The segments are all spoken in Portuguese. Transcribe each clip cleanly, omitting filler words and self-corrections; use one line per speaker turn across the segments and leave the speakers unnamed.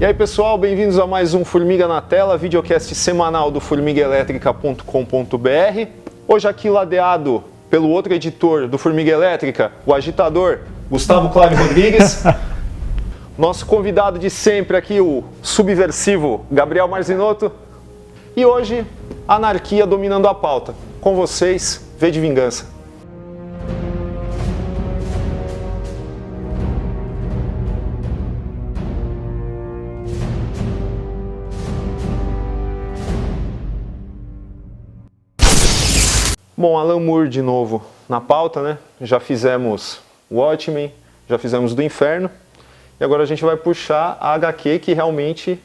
E aí pessoal, bem-vindos a mais um Formiga na Tela, videocast semanal do formiguaelétrica.com.br. Hoje aqui ladeado pelo outro editor do Formiga Elétrica, o agitador Gustavo Cláudio Rodrigues. Nosso convidado de sempre aqui, o subversivo Gabriel Marzinotto. E hoje, anarquia dominando a pauta. Com vocês, V de Vingança. Bom, Alan Moore de novo na pauta, né? Já fizemos Watchmen, já fizemos Do Inferno. E agora a gente vai puxar a HQ que realmente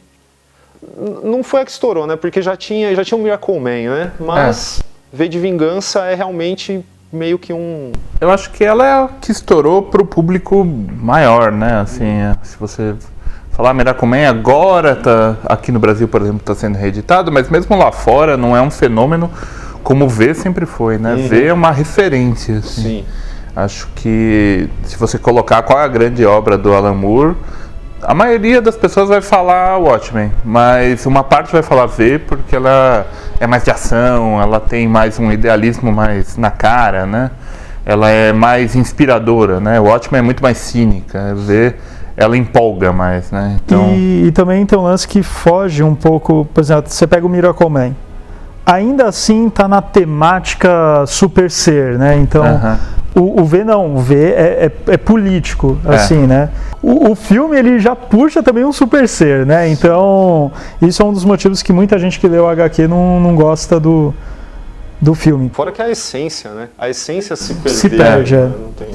não foi a que estourou, né? Porque já tinha um Miracle Man, né? Mas V de Vingança é realmente meio que um...
Eu acho que ela é a que estourou para o público maior, né? Assim, se você falar Miracle Man agora, tá, aqui no Brasil, por exemplo, está sendo reeditado, mas mesmo lá fora não é um fenômeno como o V sempre foi, né? V é uma referência, assim.
Sim.
Acho que se você colocar qual é a grande obra do Alan Moore, a maioria das pessoas vai falar Watchmen, mas uma parte vai falar V porque ela é mais de ação, ela tem mais um idealismo mais na cara, né? Ela é mais inspiradora, né? O Watchmen é muito mais cínica, V ela empolga mais, né?
Então... E também tem um lance que foge um pouco, por exemplo, você pega o Miracle Man. Ainda assim está na temática super ser, né? Então, o V não, o V é político, assim, né? O filme, ele já puxa também um super ser, né? Então, isso é um dos motivos que muita gente que leu o HQ não gosta do filme.
Fora que a essência, né? A essência se perde.
Se perde,
não tem...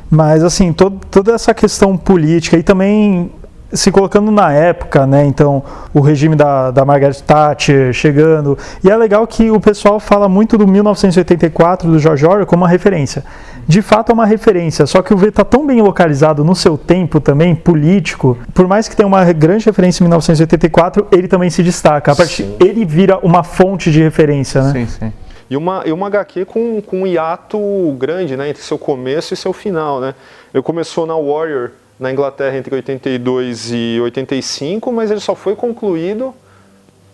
Mas, assim, toda essa questão política e também... se colocando na época, né, então o regime da Margaret Thatcher chegando, e é legal que o pessoal fala muito do 1984 do George Orwell como uma referência. De fato é uma referência, só que o V está tão bem localizado no seu tempo também, político, por mais que tenha uma grande referência em 1984, ele também se destaca, ele vira uma fonte de referência, né?
Sim, sim. E uma HQ com um hiato grande, né, entre seu começo e seu final, né? Ele começou na Warrior, na Inglaterra entre 82 e 85, mas ele só foi concluído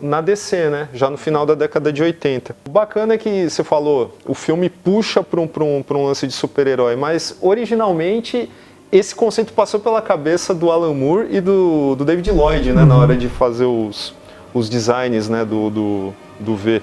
na DC, né? Já no final da década de 80. O bacana é que você falou, o filme puxa para um lance de super-herói, mas originalmente esse conceito passou pela cabeça do Alan Moore e do David Lloyd, né? Na hora de fazer os designs, né? do V.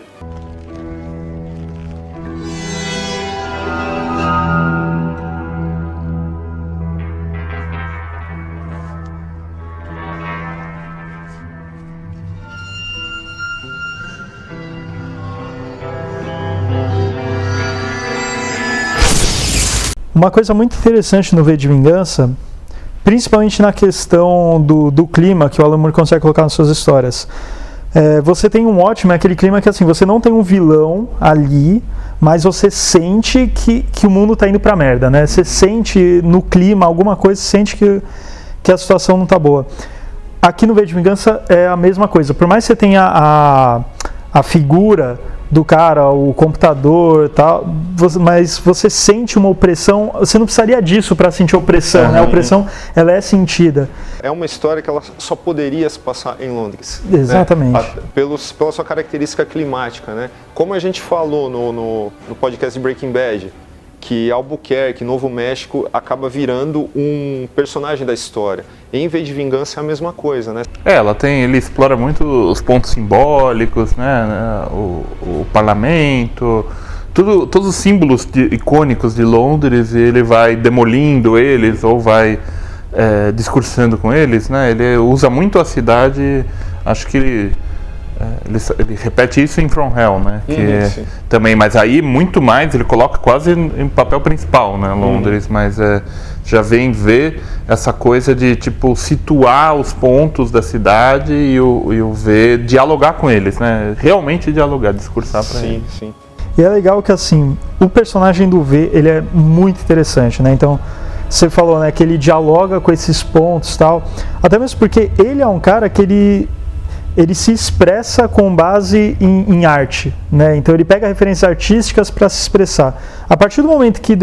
Uma coisa muito interessante no V de Vingança, principalmente na questão do clima que o Alan Moore consegue colocar nas suas histórias. Você tem um ótimo, aquele clima que assim, você não tem um vilão ali, mas você sente que o mundo está indo pra merda, né? Você sente no clima alguma coisa, sente que a situação não está boa. Aqui no V de Vingança é a mesma coisa. Por mais que você tenha a figura do cara, o computador, tal, mas você sente uma opressão. Você não precisaria disso para sentir opressão, né? A opressão, ela é sentida.
É uma história que ela só poderia se passar em Londres.
Exatamente.
Né? Pela sua característica climática, né? Como a gente falou no podcast de Breaking Bad, que Albuquerque, Novo México, acaba virando um personagem da história. Em V de Vingança é a mesma coisa, né?
Ele explora muito os pontos simbólicos, né? O parlamento, todos os símbolos icônicos de Londres, e ele vai demolindo eles ou vai discursando com eles, né? Ele usa muito a cidade, acho que ele repete isso em From Hell, né? Que também, mas aí muito mais, ele coloca quase em papel principal, né? Londres, mas já vem ver essa coisa de tipo situar os pontos da cidade e o V dialogar com eles, né? Realmente dialogar, discursar para eles.
Sim.
E é legal que assim, o personagem do V, ele é muito interessante, né? Então, você falou, né, que ele dialoga com esses pontos e tal, até mesmo porque ele é um cara que ele se expressa com base em arte, né? Então ele pega referências artísticas para se expressar. A partir do momento que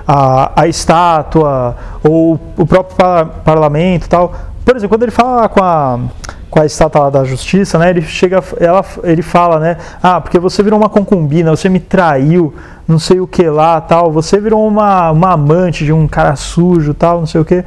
a estátua ou o próprio parlamento e tal por exemplo, quando ele fala com a estátua lá da justiça, né, ele fala, né, porque você virou uma concubina, você me traiu, não sei o que lá, tal, você virou uma amante de um cara sujo, tal, não sei o que.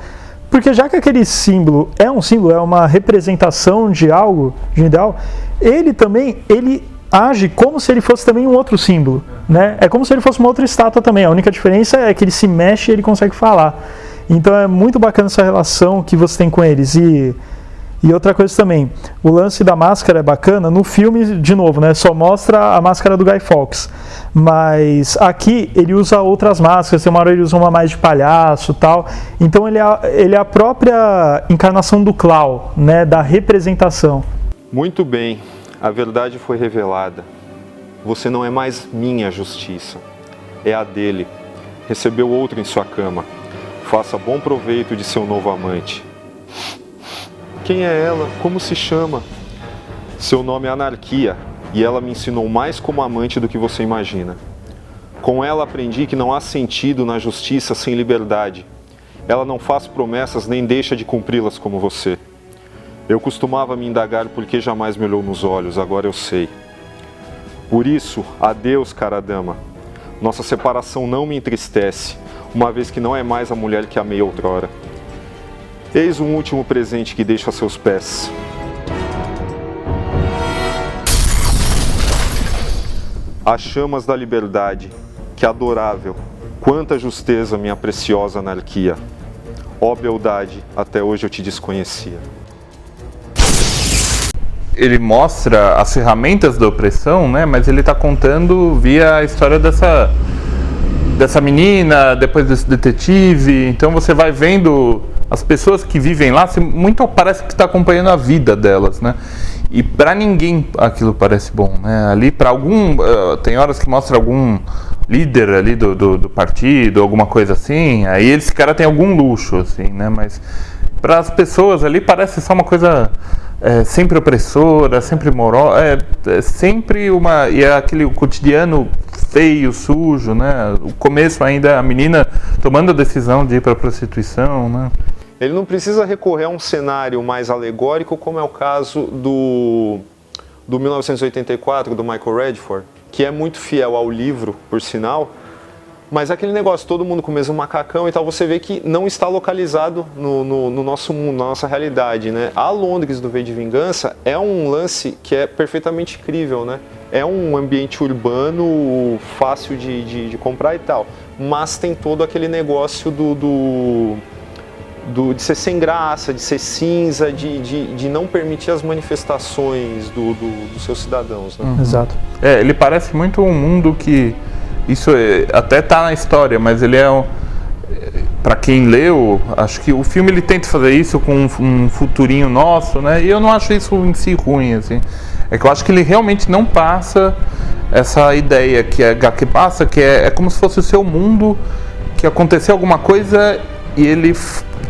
Porque já que aquele símbolo, é uma representação de algo, de um ideal, ele age como se ele fosse também um outro símbolo, né? É como se ele fosse uma outra estátua também. A única diferença é que ele se mexe e ele consegue falar. Então é muito bacana essa relação que você tem com eles. E outra coisa também, o lance da máscara é bacana. No filme, de novo, né, só mostra a máscara do Guy Fawkes. Mas aqui ele usa outras máscaras, tem uma hora ele usa uma mais de palhaço e tal. Então ele é a própria encarnação do Klaue, né, da representação.
Muito bem, a verdade foi revelada. Você não é mais minha justiça, é a dele. Recebeu outro em sua cama. Faça bom proveito de seu novo amante. Quem é ela? Como se chama? Seu nome é Anarquia, e ela me ensinou mais como amante do que você imagina. Com ela aprendi que não há sentido na justiça sem liberdade. Ela não faz promessas nem deixa de cumpri-las como você. Eu costumava me indagar por que jamais me olhou nos olhos, agora eu sei. Por isso, adeus, cara dama. Nossa separação não me entristece, uma vez que não é mais a mulher que amei outrora. Eis um último presente que deixo a seus pés. As chamas da liberdade, que adorável, quanta justeza, minha preciosa Anarquia. Ó beldade, até hoje eu te desconhecia.
Ele mostra as ferramentas da opressão, né? Mas ele está contando via a história dessa menina, depois desse detetive. Então você vai vendo as pessoas que vivem lá, muito parece que está acompanhando a vida delas, né? E para ninguém aquilo parece bom, né? Ali para tem horas que mostra algum líder ali do partido, alguma coisa assim. Aí esse cara tem algum luxo, assim, né? Mas para as pessoas ali parece só uma coisa sempre opressora, sempre moral, sempre e é aquele cotidiano feio, sujo, né? O começo ainda, a menina tomando a decisão de ir para a prostituição, né?
Ele não precisa recorrer a um cenário mais alegórico, como é o caso do 1984, do Michael Redford, que é muito fiel ao livro, por sinal, mas aquele negócio, todo mundo com o mesmo macacão e tal, você vê que não está localizado no nosso mundo, na nossa realidade, né? A Londres do V de Vingança é um lance que é perfeitamente crível, né? É um ambiente urbano fácil de comprar e tal, mas tem todo aquele negócio de ser sem graça, de ser cinza, de não permitir as manifestações dos seus cidadãos, né?
Exato.
Ele parece muito um mundo que isso até tá na história, mas ele para quem leu, acho que o filme ele tenta fazer isso com um futurinho nosso, né? E eu não acho isso em si ruim, assim. É que eu acho que ele realmente não passa essa ideia que passa, que é como se fosse o seu mundo, que aconteceu alguma coisa e ele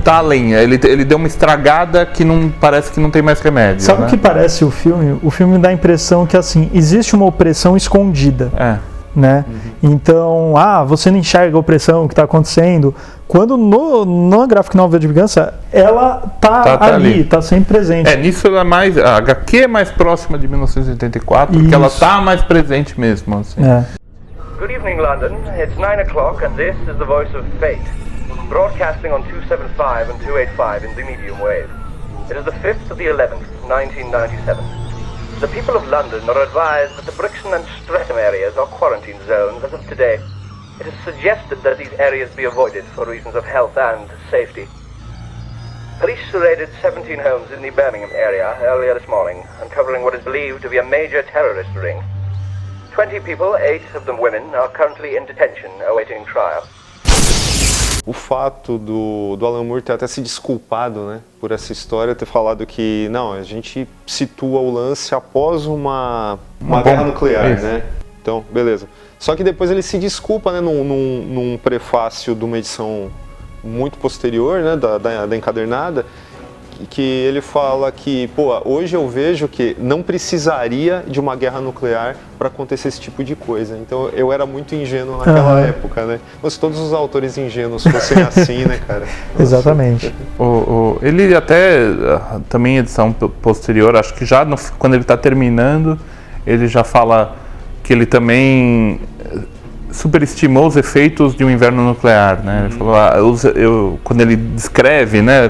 tá além. Ele deu uma estragada que não parece que não tem mais remédio.
Sabe,
né?
o que parece o filme? O filme dá a impressão que assim, existe uma opressão escondida. Né? Então, você não enxerga a opressão que está acontecendo, quando no Graphic Novel de Vingança ela tá ali, está sempre presente.
Nisso ela a HQ é mais próxima de 1984, porque ela tá mais presente mesmo, assim.
Good evening, London. It's 9 o'clock and this is the Voice of Fate, broadcasting on 275 and 285 in the medium wave. It is the 5th of the 11th, 1997. The people of London are advised that the Brixton and Streatham areas are quarantine zones as of today. It is suggested that these areas be avoided for reasons of health and safety. Police raided 17 homes in the Birmingham area earlier this morning, uncovering what is believed to be a major terrorist ring. 20 people, 8 of them women, are currently in detention awaiting trial.
O fato do Alan Moore ter até se desculpado, né, por essa história, ter falado que não, a gente situa o lance após uma guerra nuclear, né? Então, beleza. Só que depois ele se desculpa, né, num prefácio de uma edição muito posterior, né, da encadernada, que ele fala que, pô, hoje eu vejo que não precisaria de uma guerra nuclear para acontecer esse tipo de coisa. Então eu era muito ingênuo naquela época, né? Mas se todos os autores ingênuos fossem assim, né, cara?
Exatamente.
Ele até, também em edição posterior, acho que já quando ele está terminando, ele já fala que ele também superestimou os efeitos de um inverno nuclear, né? Ele falou, quando ele descreve, né,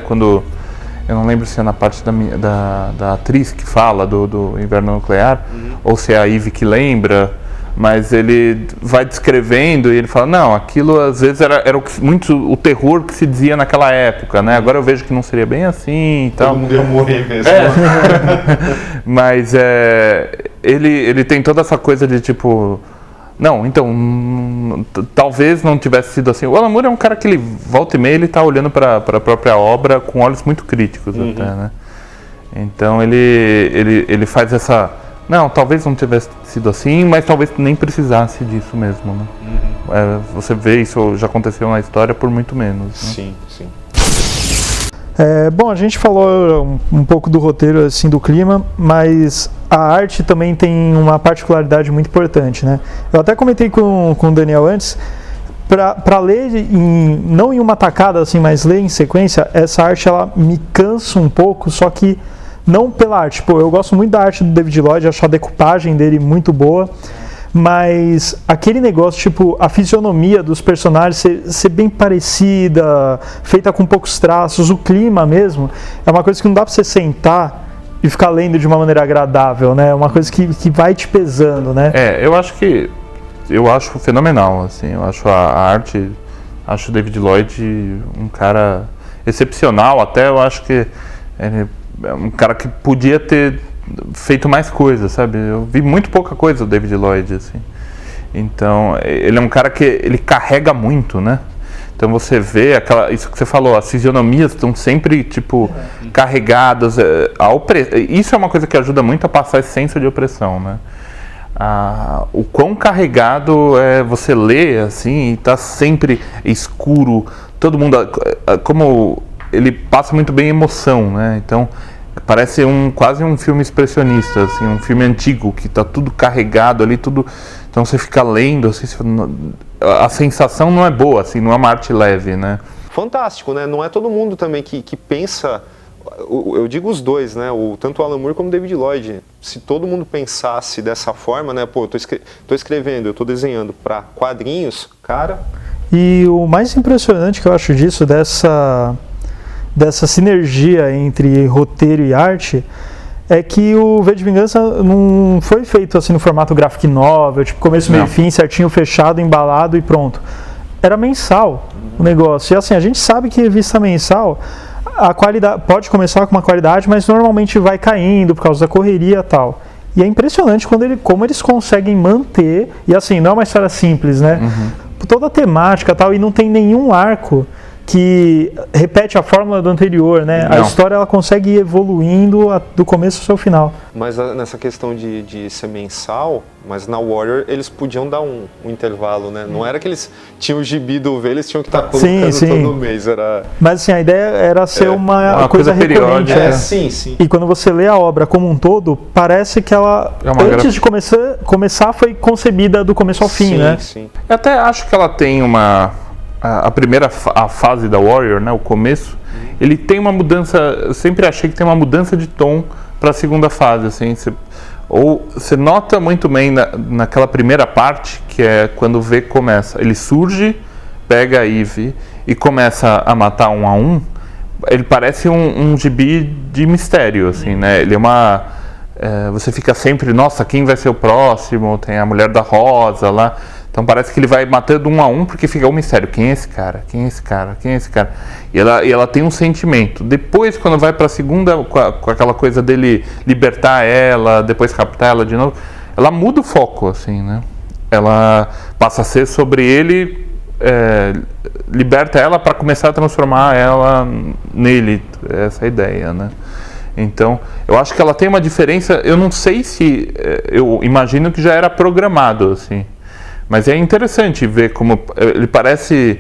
eu não lembro se é na parte da atriz que fala do inverno nuclear, ou se é a Eve que lembra, mas ele vai descrevendo e ele fala, não, aquilo às vezes era muito o terror que se dizia naquela época, né? Agora eu vejo que não seria bem assim e tal.
Todo mundo ia morrer mesmo.
Mas ele tem toda essa coisa de tipo, não, então, talvez não tivesse sido assim. O Alan Moore é um cara que ele volta e meia, ele está olhando para a própria obra com olhos muito críticos até, né? Então ele faz essa... Não, talvez não tivesse sido assim, mas talvez nem precisasse disso mesmo, né? Você vê isso, já aconteceu na história por muito menos, né?
Sim, sim.
Bom, a gente falou um pouco do roteiro, assim, do clima, mas a arte também tem uma particularidade muito importante, né? Eu até comentei com o Daniel antes, para ler, não em uma tacada, assim, mas ler em sequência, essa arte ela me cansa um pouco, só que não pela arte. Pô, eu gosto muito da arte do David Lloyd, acho a decupagem dele muito boa, mas aquele negócio, tipo, a fisionomia dos personagens ser bem parecida, feita com poucos traços, o clima mesmo, é uma coisa que não dá pra você sentar e ficar lendo de uma maneira agradável, né? É uma coisa que vai te pesando, né?
Eu acho fenomenal, assim, eu acho a arte, acho o David Lloyd um cara excepcional, até eu acho que ele é um cara que podia ter feito mais coisas, sabe? Eu vi muito pouca coisa do David Lloyd, assim. Então, ele é um cara que ele carrega muito, né? Então você vê isso que você falou, as fisionomias estão sempre, tipo, carregadas. Isso é uma coisa que ajuda muito a passar esse senso de opressão, né? O quão carregado é você lê, assim, e tá sempre escuro, todo mundo... Como ele passa muito bem emoção, né? Então, parece quase um filme expressionista, assim, um filme antigo, que tá tudo carregado ali, tudo... Então você fica lendo, assim, a sensação não é boa, assim, não é uma arte leve, né?
Fantástico, né? Não é todo mundo também que pensa... Eu digo os dois, né? Tanto o Alan Moore como o David Lloyd. Se todo mundo pensasse dessa forma, né? Pô, eu tô escrevendo, eu tô desenhando para quadrinhos, cara...
E o mais impressionante que eu acho disso, dessa sinergia entre roteiro e arte, é que o V de Vingança não foi feito assim no formato graphic novel, tipo começo, meio e fim, certinho, fechado, embalado e pronto. Era mensal o negócio. E assim, a gente sabe que revista mensal, a qualidade pode começar com uma qualidade, mas normalmente vai caindo por causa da correria e tal. E é impressionante como eles conseguem manter, e assim, não é uma história simples, né? Toda a temática e tal, e não tem nenhum arco que repete a fórmula do anterior, né?
Não.
A história ela consegue ir evoluindo do começo ao seu final.
Mas nessa questão de ser mensal, mas na Warrior eles podiam dar um intervalo, né? Não era que eles tinham o gibi do V, eles tinham que estar colocando todo mês.
Mas assim, a ideia era ser uma coisa recorrente.
Sim.
E quando você lê a obra como um todo, parece que ela, antes de começar, foi concebida do começo ao fim, né?
Sim.
Eu até acho que ela tem a primeira fase da Warrior, né, o começo, ele tem uma mudança, eu sempre achei que tem uma mudança de tom para a segunda fase, assim, você nota muito bem naquela primeira parte, que é quando o V começa, ele surge, pega a Eve e começa a matar um a um, ele parece um gibi de mistério, assim, né, ele é você fica sempre, nossa, quem vai ser o próximo, tem a Mulher da Rosa lá. Então parece que ele vai matando um a um porque fica um mistério. Quem é esse cara? Quem é esse cara? Quem é esse cara? E ela tem um sentimento. Depois, quando vai para a segunda, com aquela coisa dele libertar ela, depois captar ela de novo, ela muda o foco, assim, né? Ela passa a ser sobre ele, liberta ela para começar a transformar ela nele. Essa é a ideia, né? Então, eu acho que ela tem uma diferença. Eu não sei se... eu imagino que já era programado, assim. Mas é interessante ver como ele parece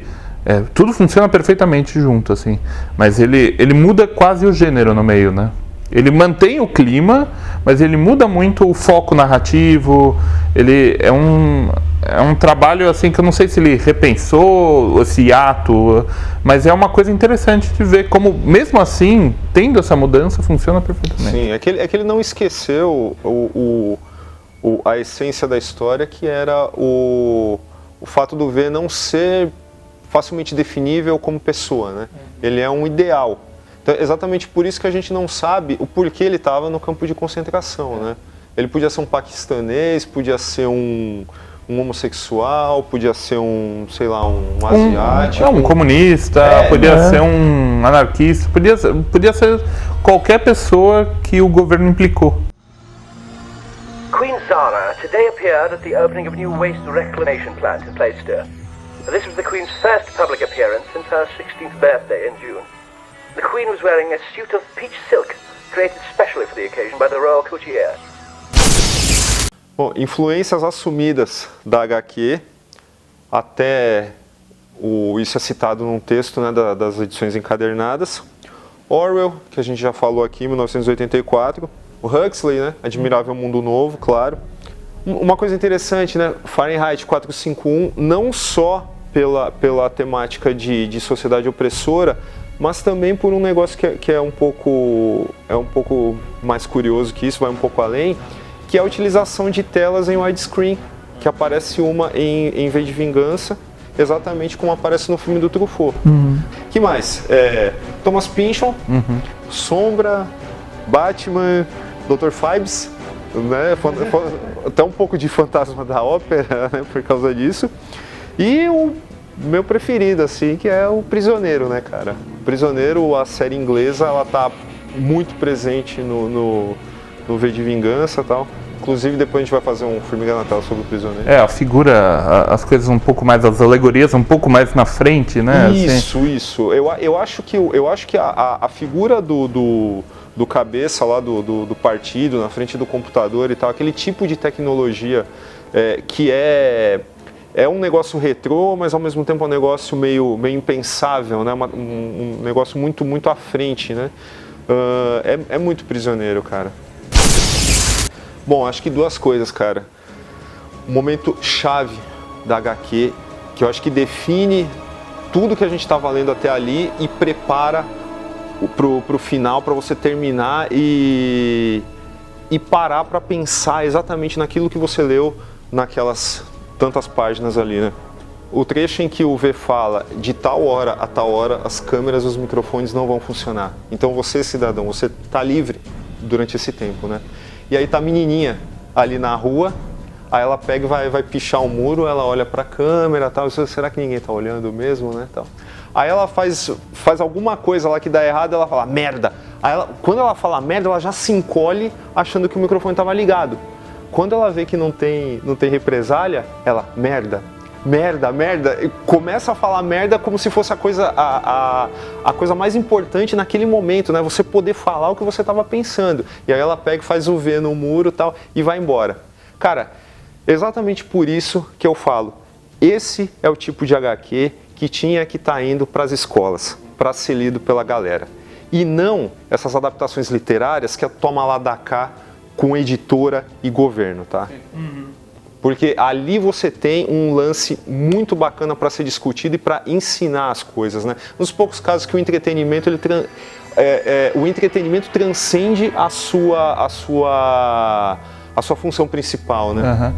Tudo funciona perfeitamente junto, assim. Mas ele muda quase o gênero no meio, né? Ele mantém o clima, mas ele muda muito o foco narrativo. Ele é um trabalho assim que eu não sei se ele repensou esse ato, mas é uma coisa interessante de ver como, mesmo assim, tendo essa mudança, funciona perfeitamente.
Sim, é que ele não esqueceu a essência da história, que era o fato do V não ser facilmente definível como pessoa, né? Ele é um ideal. Então, exatamente por isso que a gente não sabe o porquê ele estava no campo de concentração, né? Ele podia ser um paquistanês, podia ser um homossexual, podia ser um asiático.
Um comunista, podia ser um anarquista, podia ser qualquer pessoa que o governo implicou.
Queen Zara today appeared at the opening of a new waste reclamation plant in Plaistow. This was the Queen's first public appearance since her 16th birthday in June. The Queen was wearing a suit of peach silk, created specially for the occasion by the Royal Couturier.
Bom, influências assumidas da HQ, até isso é citado num texto, né, das edições encadernadas. Orwell, que a gente já falou aqui, 1984. O Huxley, né, Admirável Mundo Novo, claro. Uma coisa interessante, né, Fahrenheit 451, não só pela temática de sociedade opressora, mas também por um negócio que é um pouco mais curioso que isso, vai um pouco além, que é a utilização de telas em widescreen, que aparece uma em V de Vingança, exatamente como aparece no filme do Truffaut. Que mais? Thomas Pynchon, Sombra, Batman, Dr. Phibes, né? Até um pouco de Fantasma da Ópera, né? Por causa disso. E o meu preferido, assim, que é o Prisioneiro, né, cara? O Prisioneiro, a série inglesa, ela tá muito presente no V de Vingança e tal. Inclusive, depois a gente vai fazer um Formiga Natal sobre o Prisioneiro.
A figura, as coisas um pouco mais, as alegorias um pouco mais na frente, né?
Isso. Eu acho que a figura do cabeça lá do partido, na frente do computador e tal, aquele tipo de tecnologia que é um negócio retrô, mas ao mesmo tempo é um negócio meio impensável, né? Um negócio muito à frente, né? É muito Prisioneiro, cara. Bom, acho que duas coisas, cara. Um momento chave da HQ, que eu acho que define tudo que a gente estava lendo até ali e prepara pro final, para você terminar e parar para pensar exatamente naquilo que você leu naquelas tantas páginas ali, né? O trecho em que o V fala, de tal hora a tal hora, as câmeras e os microfones não vão funcionar. Então você, cidadão, você tá livre durante esse tempo, né? E aí tá a menininha ali na rua, aí ela pega e vai pichar o muro, ela olha pra câmera e tal, será que ninguém tá olhando mesmo, né, tal. Aí ela faz alguma coisa lá que dá errado, ela fala, merda. Aí quando ela fala merda, ela já se encolhe achando que o microfone tava ligado. Quando ela vê que não tem represália, ela, merda, e começa a falar merda como se fosse a coisa mais importante naquele momento, né? Você poder falar o que você estava pensando. E aí ela pega e faz o V no muro tal, e vai embora. Cara, exatamente por isso que eu falo, esse é o tipo de HQ que tinha que estar indo para as escolas, para ser lido pela galera. E não essas adaptações literárias que toma lá da cá com editora e governo, tá? Porque ali você tem um lance muito bacana para ser discutido e para ensinar as coisas, né? Nos poucos casos que o entretenimento, o entretenimento transcende a sua função principal, né?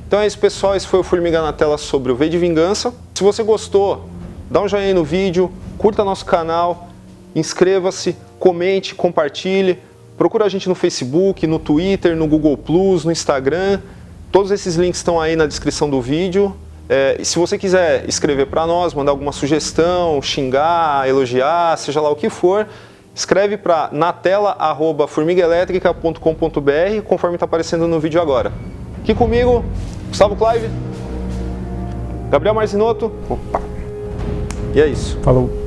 Então é isso, pessoal, esse foi o Formiga na Tela sobre o V de Vingança. Se você gostou, dá um joinha aí no vídeo, curta nosso canal, inscreva-se, comente, compartilhe, procura a gente no Facebook, no Twitter, no Google+, no Instagram, todos esses links estão aí na descrição do vídeo. E se você quiser escrever para nós, mandar alguma sugestão, xingar, elogiar, seja lá o que for, escreve para natela@formigaelétrica.com.br, conforme está aparecendo no vídeo agora. Aqui comigo, Gustavo Clive, Gabriel Marzinotto.
Opa!
E é isso.
Falou.